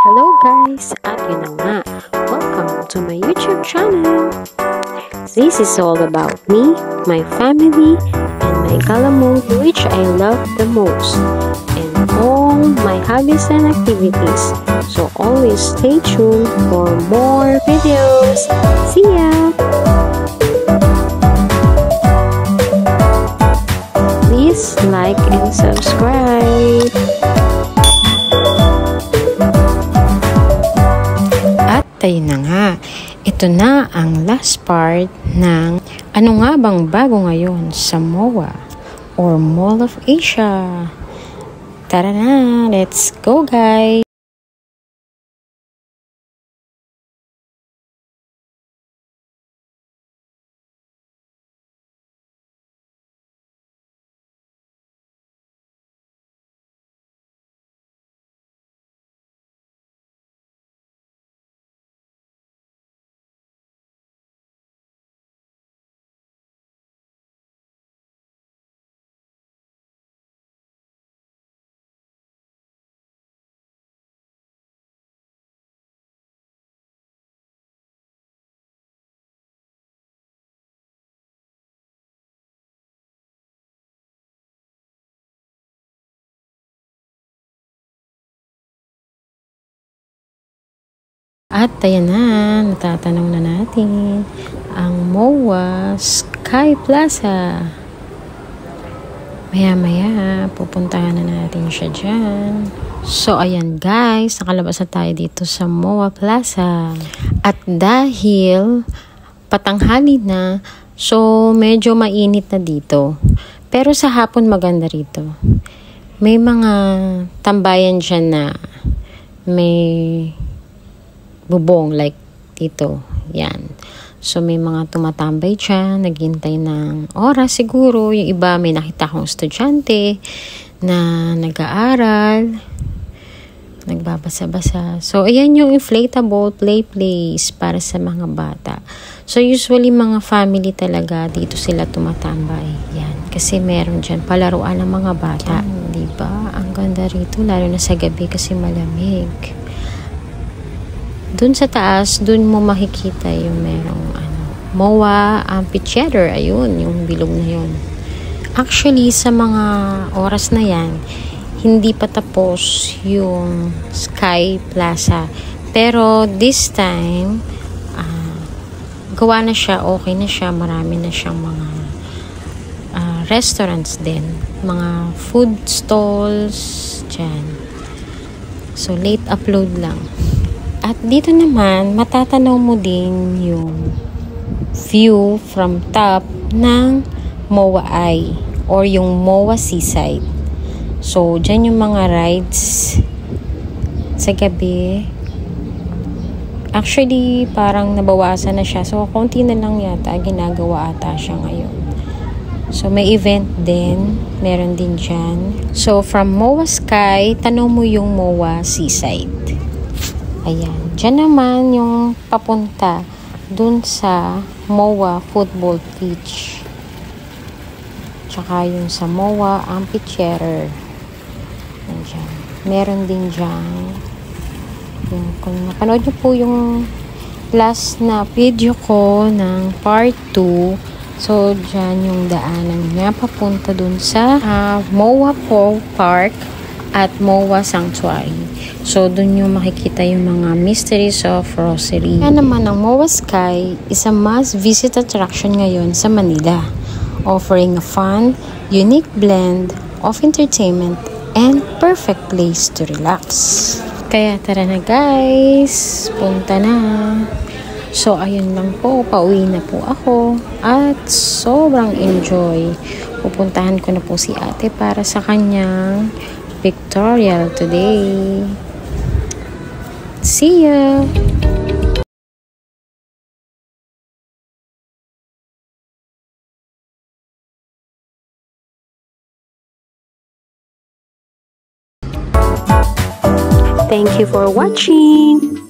Hello guys! At yun na nga, welcome to my YouTube channel! This is all about me, my family, and my galamong which I love the most, and all my hobbies and activities. So always stay tuned for more videos! See ya! Please like and subscribe! Tayo na nga, ito na ang last part ng ano nga bang bago ngayon sa MOA or Mall of Asia. Tara na, let's go guys! At ayan na, natatanaw na natin ang MOA Sky Plaza. Maya-maya, pupuntahan na natin siya dyan. So, ayan guys, nakalabas na tayo dito sa MOA Plaza. At dahil patanghali na, so medyo mainit na dito. Pero sa hapon maganda rito. May mga tambayan dyan na may bubong like dito. Yan. So, may mga tumatambay dyan, naghintay ng oras siguro. Yung iba, may nakita akong estudyante na nag-aaral, nagbabasa-basa. So, ayan yung inflatable play place para sa mga bata. So, usually, mga family talaga, dito sila tumatambay. Yan. Kasi meron dyan palaruan ng mga bata. Yan, diba? Ang ganda rito, lalo na sa gabi kasi malamig. Dun sa taas, dun mo makikita yung merong MOA Amphitheater. Ayun, yung bilog na yun. Actually, sa mga oras na yan, hindi pa tapos yung Sky Plaza. Pero this time, gawa na siya, okay na siya. Marami na siyang mga restaurants din. Mga food stalls dyan. So, late upload lang. At dito naman, matatanaw mo din yung view from top ng MOA Eye or yung MOA Seaside. So, dyan yung mga rides sa gabi. Actually, parang nabawasan na siya. So, konti na lang yata ginagawa ata siya ngayon. So, may event din. Meron din dyan. So, from MOA Sky, tanong mo yung MOA Seaside. Ayan. Diyan naman yung papunta dun sa MOA Football Pitch. Tsaka yung sa MOA Amphitheater. Ayan. Meron din dyan. Yung, kung napanood nyo po yung last na video ko ng part 2, so dyan yung daanan niya papunta dun sa MOA Park at MOA Sanctuary. So, dun yung makikita yung mga Mysteries of Rosary. Kaya naman, ang MOA Sky is a must-visit attraction ngayon sa Manila, offering a fun, unique blend of entertainment and perfect place to relax. Kaya tara na guys, punta na. So, ayun lang po, pauwi na po ako at sobrang enjoy. Pupuntahan ko na po si ate para sa kanyang pictorial today. See ya! Thank you for watching!